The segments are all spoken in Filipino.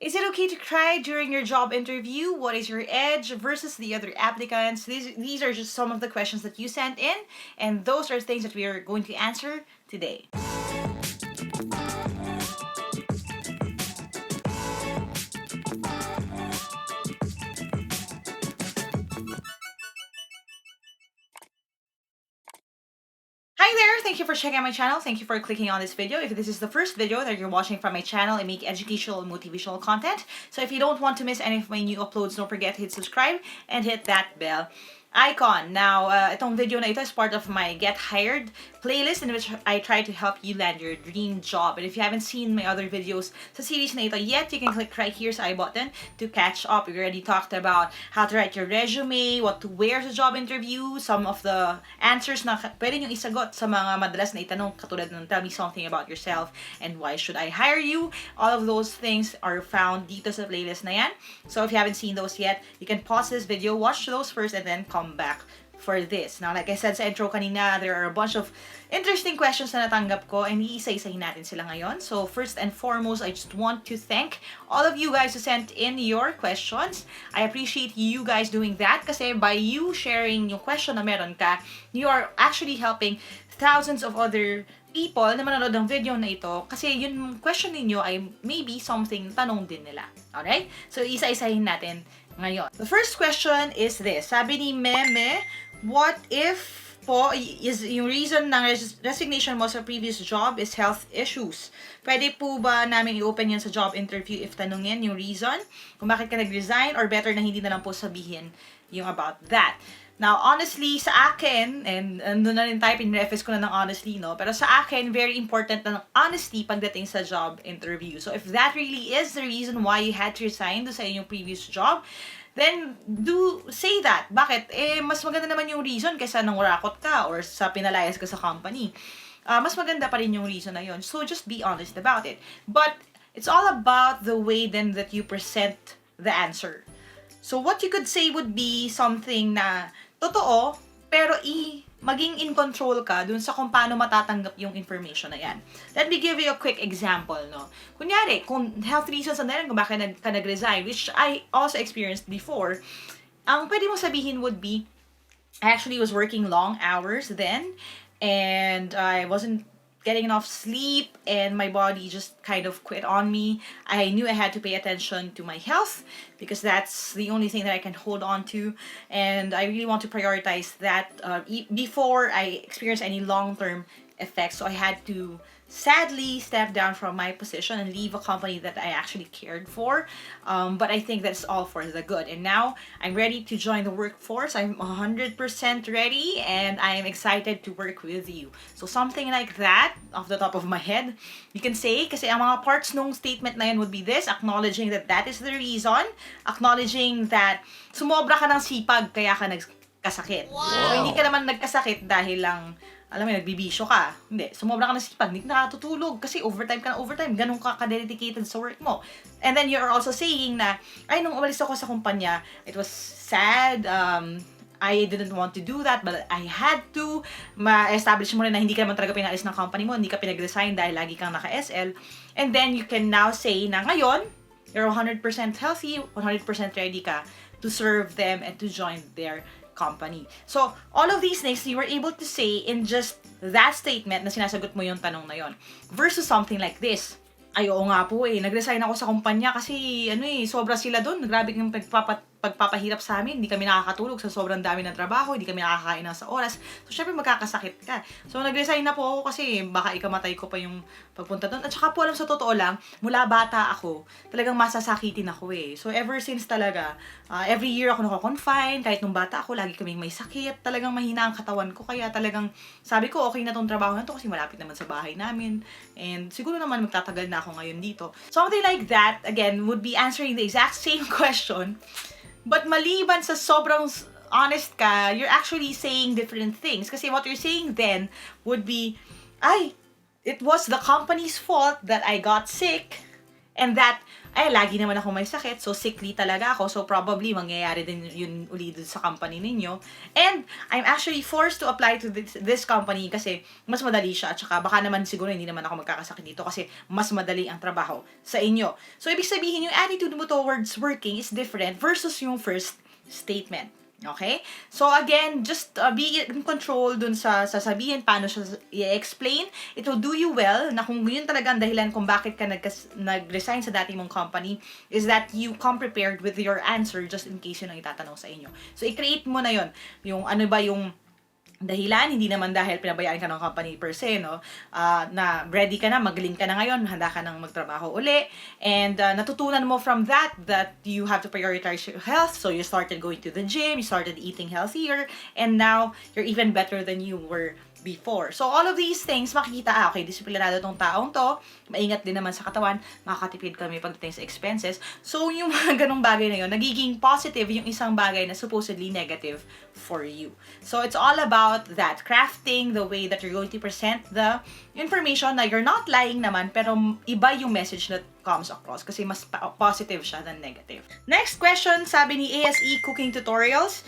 Is it okay to cry during your job interview? What is your edge versus the other applicants? These are just some of the questions that you sent in, and those are things that we are going to answer today. Hi there! Thank you for checking out my channel. Thank you for clicking on this video. If this is the first video that you're watching from my channel, I make educational and motivational content. So if you don't want to miss any of my new uploads, don't forget to hit subscribe and hit that bell icon. Now, itong video na ito is part of my Get Hired playlist in which I try to help you land your dream job. And if you haven't seen my other videos sa series na ito yet, you can click right here sa I button to catch up. We already talked about how to write your resume, what to wear sa job interview, some of the answers na pwede nyo isagot sa mga madalas na itanong katulad ng tell me something about yourself and why should I hire you. All of those things are found dito sa playlist na yan. So if you haven't seen those yet, you can pause this video, watch those first, and then come back for this. Now, like I said sa intro kanina, there are a bunch of interesting questions na natanggap ko and iisa-isahin natin sila ngayon. So, first and foremost, I just want to thank all of you guys who sent in your questions. I appreciate you guys doing that kasi by you sharing yung question na meron ka, you are actually helping thousands of other people na manonood ng video na ito kasi yung question ninyo ay maybe something tanong din nila. Alright? So, isa-isahin natin ngayon. The first question is this. Sabi ni Meme, what if po is yung reason ng resignation mo sa previous job is health issues? Pwede po ba namin i-open yan sa job interview if tanungin yung reason? Kung bakit ka nag-resign or better na hindi na lang po sabihin yung about that? Now, honestly, sa akin, and doon na rin tayo, pinreface ko na ng honestly, no? Pero sa akin, very important na ng honesty pagdating sa job interview. So, if that really is the reason why you had to resign do sa inyong previous job, then do say that. Bakit? Mas maganda naman yung reason kaysa nang warakot ka or sa pinalayas ka sa company. Mas maganda pa rin yung reason na yun. So, just be honest about it. But, it's all about the way then that you present the answer. So, what you could say would be something na totoo, pero maging in control ka dun sa kung paano matatanggap yung information na yan. Let me give you a quick example, no? Kunyari, kung health reasons na kung bakit ka nag-resign, which I also experienced before, ang pwede mo sabihin would be, I actually was working long hours then, and I wasn't getting enough sleep, and my body just kind of quit on me. I knew I had to pay attention to my health because that's the only thing that I can hold on to, and I really want to prioritize that before I experience any long-term effects. So I had to sadly step down from my position and leave a company that I actually cared for. But I think that's all for the good. And now I'm ready to join the workforce. I'm 100% ready and I'm excited to work with you. So something like that, off the top of my head, you can say, kasi ang mga parts nung statement na yun would be this, acknowledging that that is the reason, acknowledging that sumobra ka ng sipag kaya ka nagkasakit. Wow. So hindi ka naman nagkasakit dahil lang alam mo, nagbibisyo ka. Hindi. Sumobra ka ng sipag, hindi ka nakatutulog kasi overtime ka na overtime. Ganun ka ka-dedicated sa work mo. And then you're also saying na, ay, nung umalis ako sa kumpanya, it was sad, I didn't want to do that, but I had to. Ma-establish mo rin na hindi ka naman talaga pinalis ng company mo, hindi ka pinag-resign dahil lagi kang naka-SL. And then you can now say na ngayon, you're 100% healthy, 100% ready ka to serve them and to join their company. So, all of these things you were able to say in just that statement na sinasagot mo yung tanong na yon. Versus something like this. Ay, oo nga po nag-resign ako sa kumpanya kasi sobra sila doon. Grabe yung pagpapahirap sa amin. Hindi kami nakakatulog sa sobrang dami ng trabaho, hindi kami nakakain ng sa oras. So, syempre magkakasakit ka. So, nag-resign na po ako kasi baka ikamatay ko pa yung pagpunta doon. At saka po alam sa totoo lang, mula bata ako, talagang masasakitin ako So, ever since talaga, every year ako nako-confine. Kahit nung bata ako, lagi kaming may sakit. Talagang mahina ang katawan ko. Kaya talagang sabi ko, okay na tong trabaho na to kasi malapit naman sa bahay namin. And siguro naman magtatagal na ako ngayon dito. Something like that, again, would be answering the exact same question. But maliban sa sobrang honest ka, you're actually saying different things. Kasi what you're saying then would be, it was the company's fault that I got sick and that ay, lagi naman ako may sakit, so sickly talaga ako, so probably mangyayari din yun uli dun sa company ninyo. And I'm actually forced to apply to this company kasi mas madali siya, at saka baka naman siguro hindi naman ako magkakasakit dito kasi mas madali ang trabaho sa inyo. So, ibig sabihin, yung attitude mo towards working is different versus yung first statement. Okay? So, again, just be in control dun sa sasabihin, paano siya i-explain. It will do you well na kung yun talaga ang dahilan kung bakit ka nag-resign sa dati mong company is that you come prepared with your answer just in case yun ang itatanong sa inyo. So, i-create mo na yun. Yung ano ba yung dahilan, hindi naman dahil pinabayaan ka ng company per se, no? Na ready ka na, magaling ka na ngayon, handa ka nang magtrabaho uli, and natutunan mo from that you have to prioritize your health, so you started going to the gym, you started eating healthier, and now you're even better than you were before. So, all of these things, makikita, okay, disiplinado tong taong to, maingat din naman sa katawan, makakatipid kami pagdating sa expenses. So, yung mga ganong bagay na yun, nagiging positive yung isang bagay na supposedly negative for you. So, it's all about that, crafting the way that you're going to present the information na you're not lying naman, pero iba yung message that comes across kasi mas positive siya than negative. Next question, sabi ni ASE Cooking Tutorials,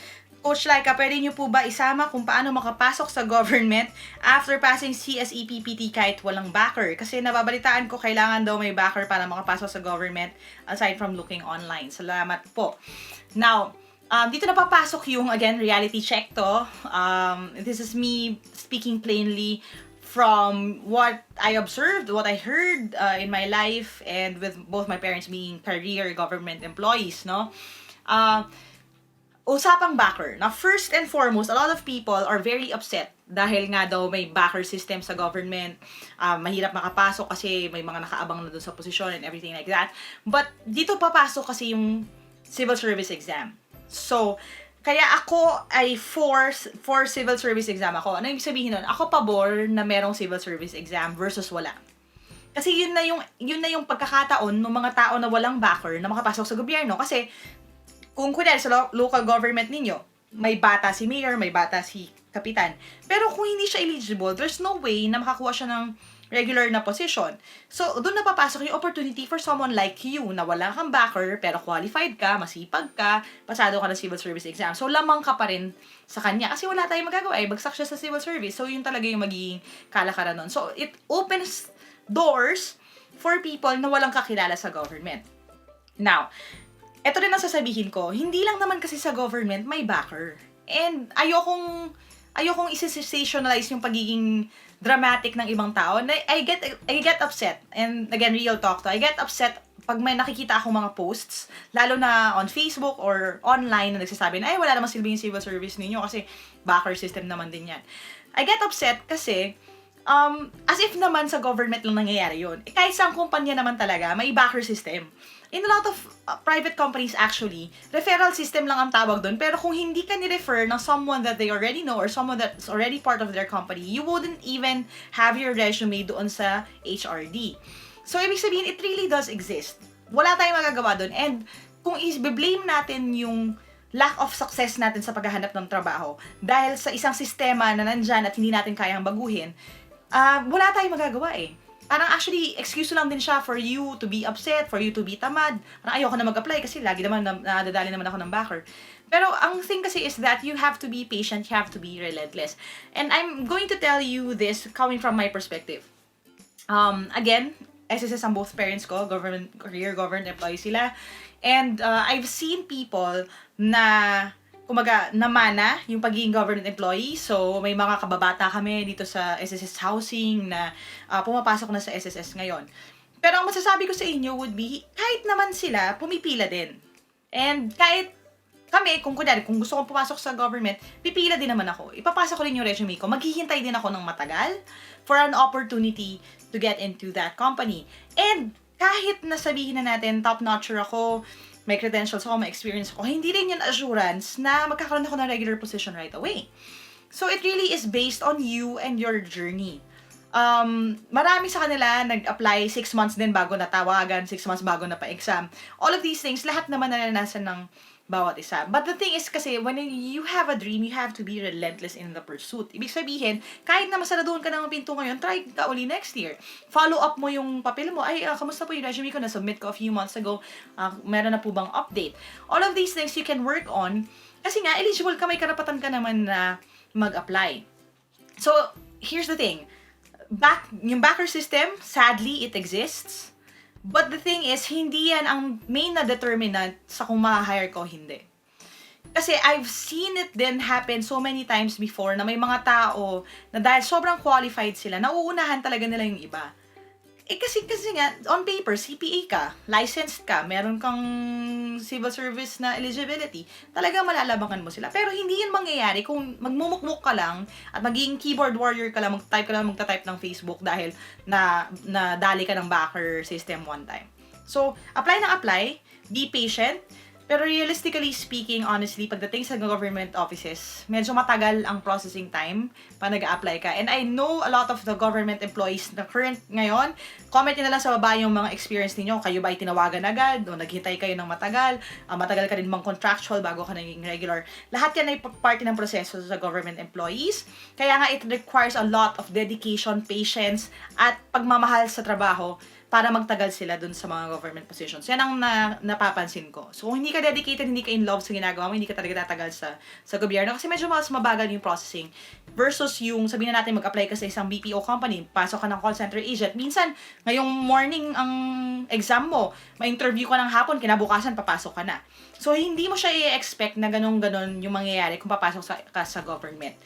Coach Lyqa, pwede niyo po ba isama kung paano makapasok sa government after passing CSE PPT kahit walang backer? Kasi nababalitaan ko kailangan daw may backer para makapasok sa government aside from looking online. Salamat po. Now, dito na papasok yung, again, reality check to. This is me speaking plainly from what I observed, what I heard in my life, and with both my parents being career government employees, no? Usapang backer. Now, first and foremost, a lot of people are very upset dahil nga daw may backer system sa government. Mahirap makapasok kasi may mga nakaabang na doon sa posisyon and everything like that. But dito papasok kasi yung civil service exam. So, kaya ako ay for civil service exam ako. Ano yung sabihin nun? Ako pabor na merong civil service exam versus wala. Kasi yun na yung pagkakataon ng mga tao na walang backer na makapasok sa gobyerno. Kasi kung kunyari sa local government ninyo, may bata si mayor, may bata si kapitan. Pero kung hindi siya eligible, there's no way na makakuha siya ng regular na position. So, doon na papasok yung opportunity for someone like you na wala kang backer, pero qualified ka, masipag ka, pasado ka ng civil service exam. So, lamang ka pa rin sa kanya. Kasi wala tayong magagawa. Bagsak siya sa civil service. So, yun talaga yung magiging kalakaran nun. So, it opens doors for people na walang kakilala sa government. Now, eto rin ang sasabihin ko, hindi lang naman kasi sa government may backer. And ayokong isi-sensationalize yung pagiging dramatic ng ibang tao. I get upset. And again, real talk to. I get upset pag may nakikita akong mga posts, lalo na on Facebook or online na nagsasabi na, ay, wala namang silbi yung civil service ninyo kasi backer system naman din yan. I get upset kasi as if naman sa government lang nangyayari yun. Kahit sa kumpanya naman talaga, may backer system. In a lot of private companies actually, referral system lang ang tawag doon. Pero kung hindi ka ni-refer ng someone that they already know or someone that's already part of their company, you wouldn't even have your resume doon sa HRD. So, ibig sabihin, it really does exist. Wala tayong magagawa doon. And kung i-blame natin yung lack of success natin sa paghahanap ng trabaho dahil sa isang sistema na nandyan at hindi natin kayang baguhin, wala tayong magagawa eh. Parang actually, excuse lang din siya for you to be upset, for you to be tamad. Parang ayoko na mag-apply kasi lagi naman nadadali naman ako ng backer. Pero ang thing kasi is that you have to be patient, you have to be relentless. And I'm going to tell you this coming from my perspective. Again, SSS ang both parents ko, career government employees sila. And I've seen people na kumaga, namana yung pagiging government employee. So, may mga kababata kami dito sa SSS Housing na pumapasok na sa SSS ngayon. Pero ang masasabi ko sa inyo would be, kahit naman sila, pumipila din. And kahit kami, kung gusto kong pumasok sa government, pipila din naman ako. Ipapasok ko rin yung resume ko. Maghihintay din ako ng matagal for an opportunity to get into that company. And kahit nasabihin na natin, top-notcher ako, may credentials ako, may experience ako, hindi rin yun assurance na magkakaroon ako ng regular position right away. So, it really is based on you and your journey. Marami sa kanila nag-apply 6 months din bago natawagan, 6 months bago na pa-exam. All of these things, lahat naman naranasan ng bawat isa. But the thing is kasi, when you have a dream, you have to be relentless in the pursuit. Ibig sabihin, kahit na masaraduhan ka ng pinto ngayon, try ka uli next year. Follow up mo yung papel mo. Ay, kamusta po yung resume ko? Na-submit ko a few months ago. Meron na po bang update? All of these things you can work on. Kasi nga, eligible ka, may karapatan ka naman na mag-apply. So, here's the thing. Yung backer system, sadly, it exists. But the thing is, hindi yan ang main na determinant sa kung ma-hire ko hindi. Kasi I've seen it then happen so many times before na may mga tao na dahil sobrang qualified sila, nauunahan talaga nila yung iba. Kasi nga, on paper, CPA ka, licensed ka, meron kang civil service na eligibility, talaga malalabangan mo sila. Pero hindi yun mangyayari kung magmumukmuk ka lang at magiging keyboard warrior ka lang, magta-type ng Facebook dahil na dali ka ng backer system one time. So, apply ng apply, be patient, pero realistically speaking, honestly, pagdating sa government offices, medyo matagal ang processing time pa nag-a-apply ka. And I know a lot of the government employees na current ngayon, comment nyo na lang sa baba yung mga experience niyo. Kayo ba ay tinawagan agad? O naghintay kayo ng matagal? Matagal ka rin bang contractual bago ka naging regular? Lahat yan ay parte ng proseso sa government employees. Kaya nga, it requires a lot of dedication, patience, at pagmamahal sa trabaho para magtagal sila dun sa mga government positions. Yan ang napapansin ko. So, kung hindi ka dedicated, hindi ka in love sa ginagawa mo, hindi ka talaga tatagal sa gobyerno. Kasi medyo mas mabagal yung processing. Versus yung, sabihin na natin, mag-apply ka sa isang BPO company, pasok ka ng call center agent. Minsan, ngayong morning ang exam mo, may interview ka ng hapon, kinabukasan, papasok ka na. So, hindi mo siya i-expect na ganun-ganon yung mangyayari kung papasok ka sa government.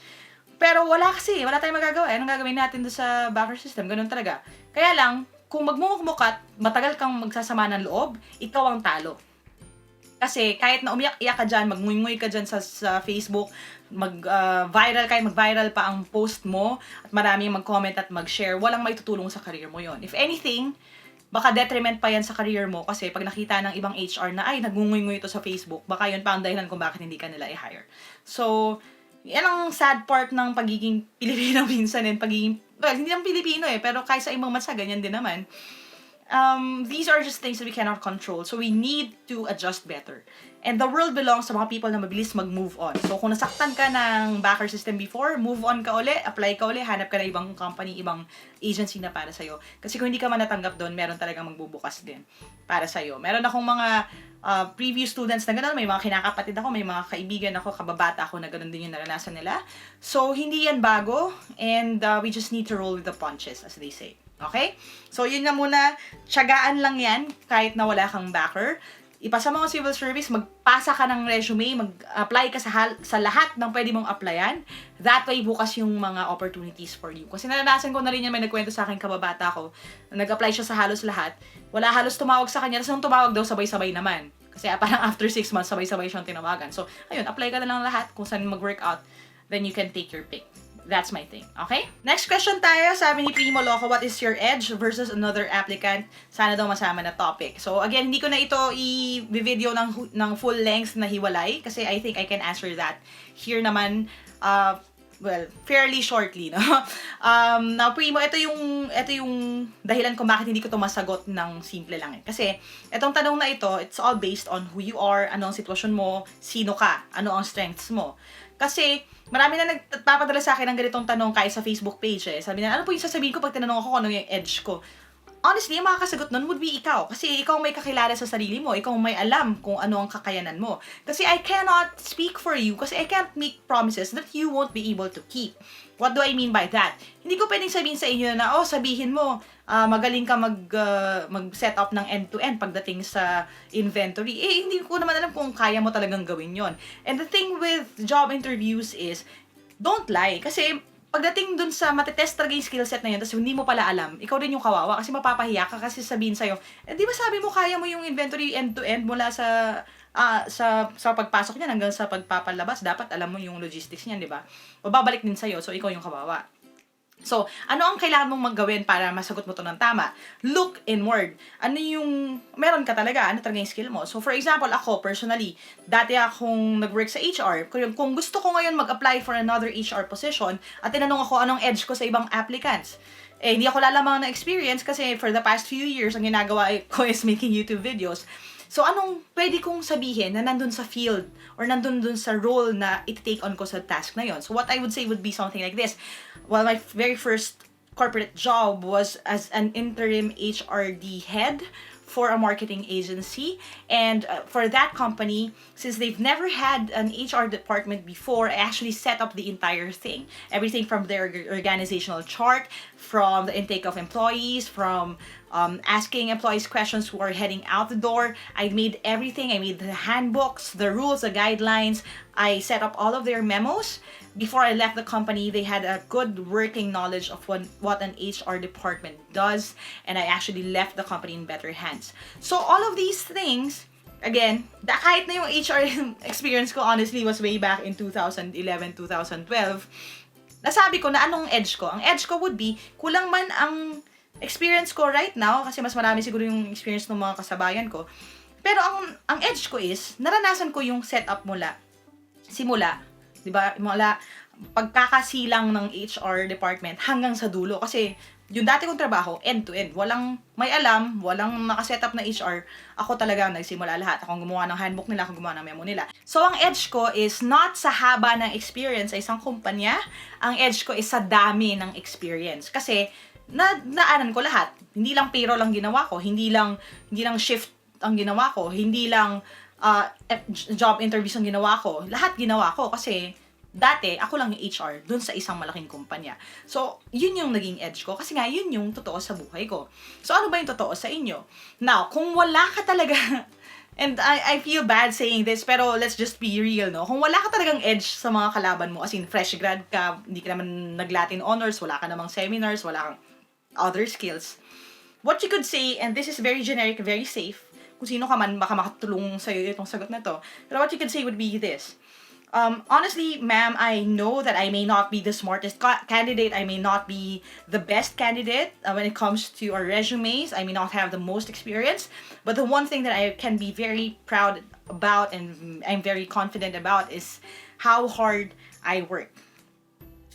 Pero wala tayong magagawa. Anong gagawin natin doon sa backer system? Ganun talaga. Kaya lang, kung magmumukmuk at matagal kang magsasama ng loob, ikaw ang talo. Kasi kahit na umiyak-iyak ka dyan, magnguyngуй ka dyan sa Facebook, mag-viral pa ang post mo, at marami mag-comment at mag-share, walang may tutulong sa career mo yon. If anything, baka detriment pa yan sa career mo kasi pag nakita ng ibang HR na, ay, nagnguyngуй ito sa Facebook, baka yun pa ang dahilan kung bakit hindi ka nila i-hire. So, yan ang sad part ng pagiging Pilipino minsan and pagiging, well, hindi lang Pilipino pero kahit sa ibang bansa, ganyan din naman. These are just things that we cannot control. So we need to adjust better. And the world belongs sa mga people na mabilis mag-move on. So kung nasaktan ka ng backer system before, move on ka uli, apply ka uli, hanap ka na ibang company, ibang agency na para sa'yo. Kasi kung hindi ka man natanggap doon, meron talagang magbubukas din para sa'yo. Meron akong mga previous students na gano'n, may mga kinakapatid ako, may mga kaibigan ako, kababata ako na gano'n din yung naranasan nila. So hindi yan bago, and we just need to roll with the punches, as they say. Okay? So, yun na muna. Tiyagaan lang yan kahit na wala kang backer. Ipasa mo ang civil service, magpasa ka ng resume, mag-apply ka sa lahat ng pwede mong applyan. That way, bukas yung mga opportunities for you. Kasi naranasan ko na rin yan, may nagkwento sa akin kababata ko, nag-apply siya sa halos lahat. Wala halos tumawag sa kanya, tapos nung tumawag daw, sabay-sabay naman. Kasi parang after 6 months, sabay-sabay siyang tinawagan. So, ayun, apply ka na lang lahat kung saan mag-work out, then you can take your pick. That's my thing. Okay? Next question tayo. Sabi ni Primo Loco, what is your edge versus another applicant? Sana daw masama na topic. So, again, hindi ko na ito i-video ng full length na hiwalay kasi I think I can answer that here naman, well, fairly shortly, no? Now, Primo, ito yung dahilan kung bakit hindi ko to masagot ng simple lang eh. Kasi, itong tanong na ito, it's all based on who you are, ano ang sitwasyon mo, sino ka, ano ang strengths mo. Kasi, marami na nagpapadala sa akin ng ganitong tanong kahit sa Facebook page eh. Sabi na, ano po yung sasabihin ko pag tinanong ako kung ano yung edge ko? Honestly, yung makakasagot nun would be ikaw. Kasi ikaw may kakilala sa sarili mo. Ikaw may alam kung ano ang kakayanan mo. Kasi I cannot speak for you. Kasi I can't make promises that you won't be able to keep. What do I mean by that? Hindi ko pwedeng sabihin sa inyo na, sabihin mo, magaling ka mag-set up ng end-to-end pagdating sa inventory. Hindi ko naman alam kung kaya mo talagang gawin yon. And the thing with job interviews is, don't lie. Kasi, pagdating dun sa matetest talaga yung skill set na yun, tapos hindi mo pala alam, ikaw din yung kawawa kasi mapapahiya ka kasi sabihin sa'yo, di ba sabi mo kaya mo yung inventory end-to-end mula sa pagpasok niyan hanggang sa pagpapalabas, dapat alam mo yung logistics niyan, di ba? O babalik din sa'yo, so ikaw yung kawawa. So, ano ang kailangan mong maggawin para masagot mo to ng tama? Look inward. Ano yung, meron ka talaga, ano talaga yung skill mo? So, for example, ako, personally, dati akong nag-work sa HR. Kung gusto ko ngayon mag-apply for another HR position, at tinanong ako anong edge ko sa ibang applicants. Hindi ako lalamang na experience kasi for the past few years, ang ginagawa ko is making YouTube videos. So, anong pwede kong sabihin na nandun sa field or nandun dun sa role na i-take on ko sa task na yon? So, what I would say would be something like this. Well, my very first corporate job was as an interim HRD head for a marketing agency. And for that company, since they've never had an HR department before, I actually set up the entire thing. Everything from their organizational chart, from the intake of employees, from asking employees questions who are heading out the door. I made everything. I made the handbooks, the rules, the guidelines. I set up all of their memos. Before I left the company, they had a good working knowledge of what an HR department does, and I actually left the company in better hands. So all of these things, again, kahit na yung HR experience ko honestly was way back in 2011, 2012, nasabi ko na anong edge ko. Ang edge ko would be, kulang man ang experience ko right now, kasi mas marami siguro yung experience ng mga kasabayan ko. Pero ang edge ko is, naranasan ko yung setup simula, di ba? Mula pagkakasilang ng HR department hanggang sa dulo. Kasi yung dati kong trabaho, end-to-end. Walang may alam, walang nakasetup na HR. Ako talaga nagsimula lahat. Ako gumawa ng handbook nila, ako gumawa ng memo nila. So, ang edge ko is not sa haba ng experience sa isang kumpanya. Ang edge ko is sa dami ng experience. Kasi, naanan ko lahat. Hindi lang payroll lang ginawa ko. Hindi lang shift ang ginawa ko. Hindi lang job interviews ang ginawa ko. Lahat ginawa ko kasi dati, ako lang yung HR dun sa isang malaking kumpanya. So, yun yung naging edge ko kasi nga, yun yung totoo sa buhay ko. So, ano ba yung totoo sa inyo? Now, kung wala ka talaga, and I feel bad saying this, pero let's just be real, no? Kung wala ka talagang edge sa mga kalaban mo, as in, fresh grad ka, hindi ka naman nag-Latin honors, wala ka namang seminars, wala kang other skills, what you could say, and this is very generic, very safe, kung sino ka man, baka makatulong sa'yo itong sagot na to. Pero what you could say would be this. Honestly, ma'am, I know that I may not be the smartest candidate. I may not be the best candidate when it comes to our resumes. I may not have the most experience. But the one thing that I can be very proud about and I'm very confident about is how hard I work.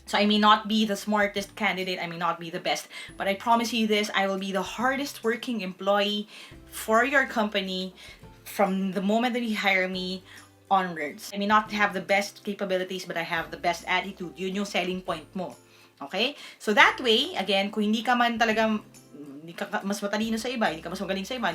So I may not be the smartest candidate, I may not be the best, but I promise you this, I will be the hardest working employee for your company from the moment that you hire me onwards. I may not have the best capabilities, but I have the best attitude. Yun yung selling point mo. Okay? So that way, again, kung hindi ka man talagang hindi ka mas matalino sa iba, hindi ka mas magaling sa iba,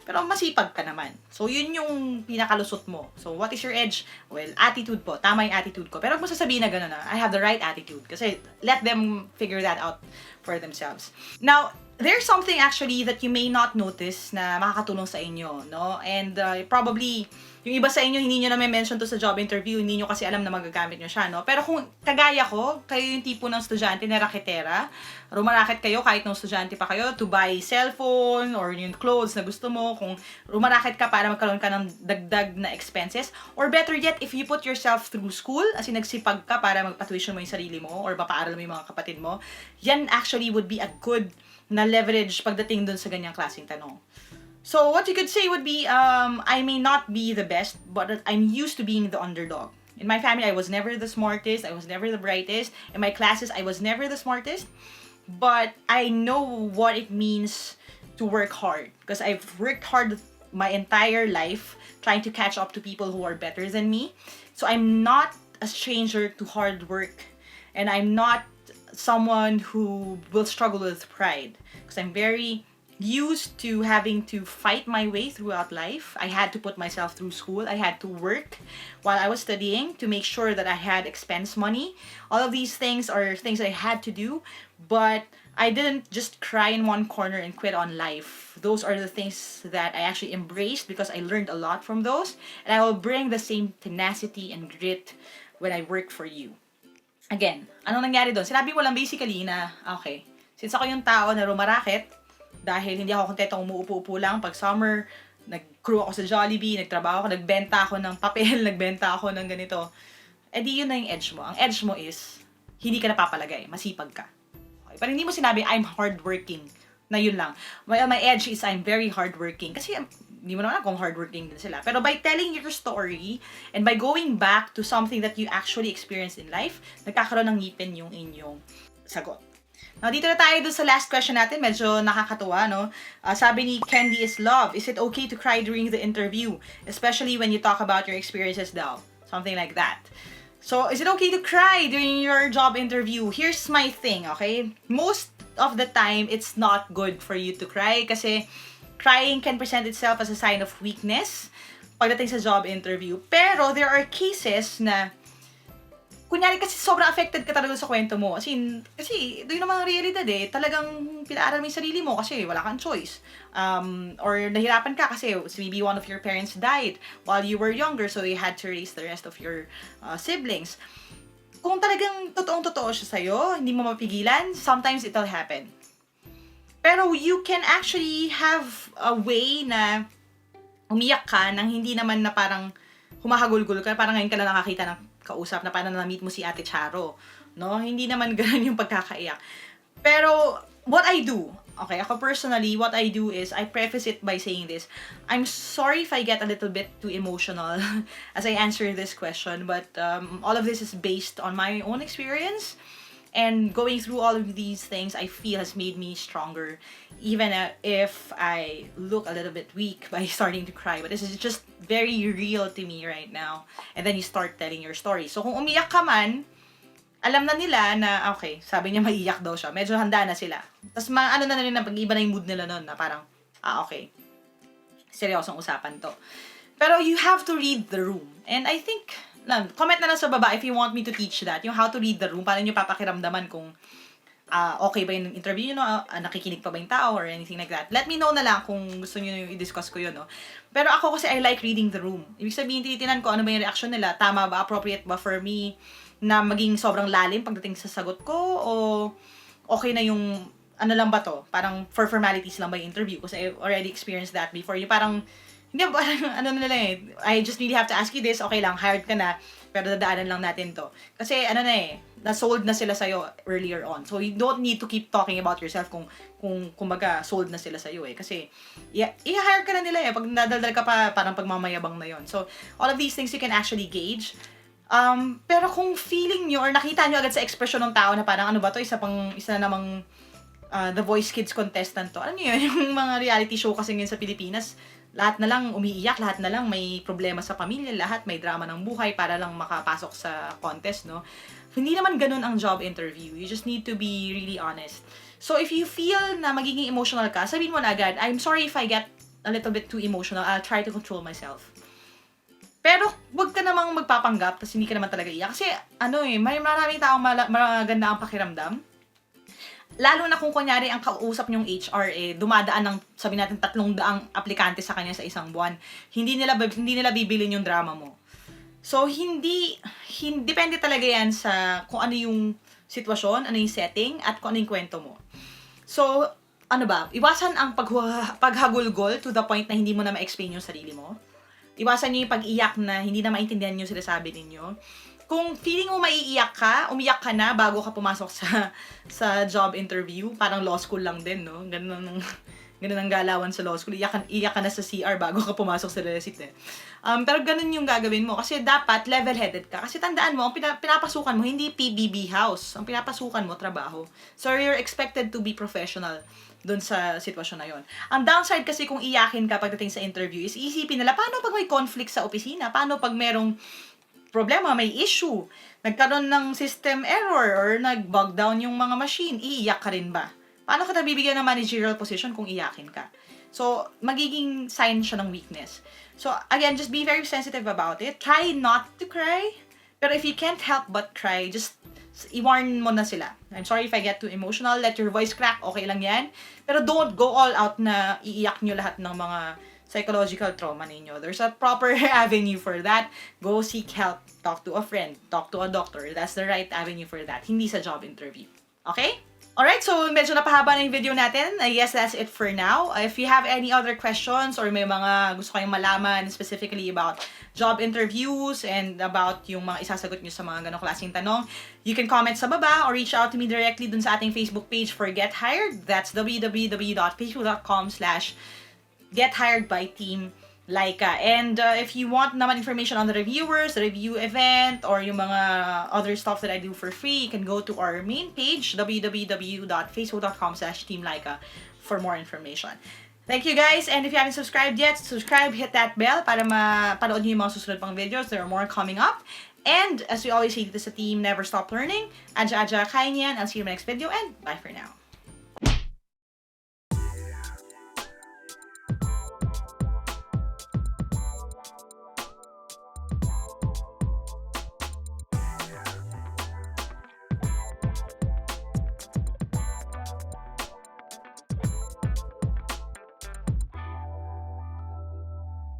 pero masipag ka naman. So, yun yung pinakalusot mo. So, what is your edge? Well, attitude po. Tama yung attitude ko. Pero huwag mo sasabihin na gano'n na, I have the right attitude. Kasi, let them figure that out for themselves. Now, there's something actually that you may not notice na makakatulong sa inyo, no? And probably, yung iba sa inyo, hindi nyo na may mention to sa job interview, hindi nyo kasi alam na magagamit nyo siya, no? Pero kung kagaya ko, kayo yung tipo ng estudyante na raketera, rumaraket kayo kahit nung estudyante pa kayo to buy cellphone or yung clothes na gusto mo, kung rumaraket ka para magkaroon ka ng dagdag na expenses, or better yet, if you put yourself through school, as in nagsipag ka para magpatuition mo yung sarili mo or mapaaral mo yung mga kapatid mo, yan actually would be a good na leverage pagdating dun sa ganyang klaseng tanong. So, what you could say would be, I may not be the best, but I'm used to being the underdog. In my family, I was never the smartest, I was never the brightest. In my classes, I was never the smartest. But I know what it means to work hard. Because I've worked hard my entire life trying to catch up to people who are better than me. So, I'm not a stranger to hard work. And I'm not someone who will struggle with pride. Because I'm very used to having to fight my way throughout life. I had to put myself through school. I had to work while I was studying to make sure that I had expense money. All of these things are things that I had to do, but I didn't just cry in one corner and quit on life. Those are the things that I actually embraced because I learned a lot from those, and I will bring the same tenacity and grit when I work for you. Again, anong nangyari doon? Sinabi mo lang basically na, okay, since ako yung tao na rumaraket, dahil hindi ako kontento umuupo-upo lang pag summer, nag-crew ako sa Jollibee, nagtrabaho ako, nagbenta ako ng papel, nagbenta ako ng ganito. Eh di yun na yung edge mo. Ang edge mo is, hindi ka napapalagay, masipag ka. Okay? Pero hindi mo sinabi, I'm hardworking, na yun lang. Well, my edge is, I'm very hardworking. Kasi, hindi mo naman kung hardworking din sila. Pero by telling your story, and by going back to something that you actually experienced in life, nagkakaroon ng ngipin yung inyong sagot. Now, dito na tayo dun sa last question natin. Medyo nakakatuwa, no? Sabi ni Candy is love. Is it okay to cry during the interview? Especially when you talk about your experiences daw. Something like that. So, is it okay to cry during your job interview? Here's my thing, okay? Most of the time, it's not good for you to cry kasi crying can present itself as a sign of weakness pagdating sa job interview. Pero, there are cases na kunyari kasi sobrang affected ka talaga sa kwento mo. Kasi doon naman ang realidad eh. Talagang pinaaral mo yung sarili mo kasi wala kang choice. Or nahirapan ka kasi maybe one of your parents died while you were younger, so they had to raise the rest of your siblings. Kung talagang totoong-totoo siya sa'yo, hindi mo mapigilan, sometimes it'll happen. Pero you can actually have a way na umiyak ka nang hindi naman na parang humahagulgul ka, parang ngayon ka lang nakakita ng kausap na paano na-meet mo si Ate Charo, no? Hindi naman ganun yung pagkakaiyak. Pero, what I do, okay, ako personally, what I do is, I preface it by saying this. I'm sorry if I get a little bit too emotional as I answer this question, but all of this is based on my own experience. And going through all of these things, I feel has made me stronger, even if I look a little bit weak by starting to cry. But this is just very real to me right now. And then you start telling your story. So kung umiyak ka man, alam na nila na, okay, sabi niya maiiyak daw siya. Medyo handa na sila. Tapos ano na nila, pag-iba na yung mood nila nun, na parang, okay, seryosong usapan to. Pero you have to read the room. And I think, comment na lang sa baba if you want me to teach that. Yung how to read the room, paano nyo papakiramdaman kung okay ba yung interview nyo, nakikinig pa ba yung tao, or anything like that. Let me know na lang kung gusto nyo i-discuss ko yun, no? Pero ako kasi I like reading the room. Ibig sabihin, titinan ko ano ba yung reaction nila, tama ba, appropriate ba for me na maging sobrang lalim pagdating sa sagot ko, o okay na yung, ano lang ba to, parang for formalities lang ba yung interview, kasi I already experienced that before. Yung parang, hindi, parang ano nila eh, I just really have to ask you this, okay lang, hired ka na, pero dadaanan lang natin to. Kasi ano na eh, na-sold na sila sa'yo earlier on. So you don't need to keep talking about yourself kung kumbaga sold na sila sa'yo eh. Kasi i-hire ka na nila eh, pag nadaldal ka pa, parang pagmamayabang na yon. So all of these things you can actually gauge. Pero kung feeling nyo or nakita nyo agad sa expression ng tao na parang ano ba to, isa na namang The Voice Kids contestant to. Alam niyo yun, yung mga reality show kasi ngayon sa Pilipinas, lahat na lang umiiyak, lahat na lang may problema sa pamilya, lahat may drama ng buhay para lang makapasok sa contest, no? Hindi naman ganun ang job interview. You just need to be really honest. So if you feel na magiging emotional ka, sabihin mo na agad, I'm sorry if I get a little bit too emotional. I'll try to control myself. Pero wag ka namang magpapanggap kasi hindi ka naman talaga iyak. Kasi ano eh, may maraming taong maganda ang pakiramdam. Lalo na kung kunyari ang kausap nyong HR eh dumadaan ng sabi natin 300 aplikante sa kanya sa isang buwan. Hindi nila bibilin yung drama mo. So depende talaga yan sa kung ano yung sitwasyon, ano yung setting at kung ano yung kwento mo. So ano ba, iwasan ang paghagulgol to the point na hindi mo na ma-explain yung sarili mo. Iwasan niyo yung pag-iyak na hindi na maintindihan yung sinasabi ninyo. Kung feeling mo maiiyak ka, umiyak ka na bago ka pumasok sa job interview. Parang law school lang din, no? Ganun ang galawan sa law school. Iyak ka na sa CR bago ka pumasok sa resit, eh. Pero ganun yung gagawin mo. Kasi dapat level-headed ka. Kasi tandaan mo, ang pinapasukan mo, hindi PBB house. Ang pinapasukan mo, trabaho. So, you're expected to be professional dun sa sitwasyon na yon. Ang downside kasi kung iyakin ka pagdating sa interview is isipin nila, paano pag may conflict sa opisina? Paano pag merong problema, may issue, nagkaroon ng system error or nag-bug down yung mga machine, iiyak ka rin ba? Paano ka nabibigyan ng managerial position kung iyakin ka? So, magiging sign siya ng weakness. So, again, just be very sensitive about it. Try not to cry. Pero if you can't help but cry, just i-warn mo na sila. I'm sorry if I get too emotional. Let your voice crack. Okay lang yan. Pero don't go all out na iiyak nyo lahat ng mga psychological trauma ninyo. There's a proper avenue for that. Go seek help. Talk to a friend. Talk to a doctor. That's the right avenue for that. Hindi sa job interview. Okay? Alright, so medyo napahaba na yung video natin. I guess that's it for now. If you have any other questions or may mga gusto kayong malaman specifically about job interviews and about yung mga isasagot nyo sa mga ganong klaseng tanong, you can comment sa baba or reach out to me directly dun sa ating Facebook page for Get Hired. That's www.facebook.com/gethiredbyteam Lyqa. And if you want naman information on the reviewers, the review event, or yung mga other stuff that I do for free, you can go to our main page, www.facebook.com/Team Lyqa, for more information. Thank you guys, and if you haven't subscribed yet, subscribe, hit that bell para mapanood niyo yung mga susunod pang videos. There are more coming up. And as we always say dito sa team, never stop learning. Aja, kaya niyan. I'll see you in my next video, and bye for now.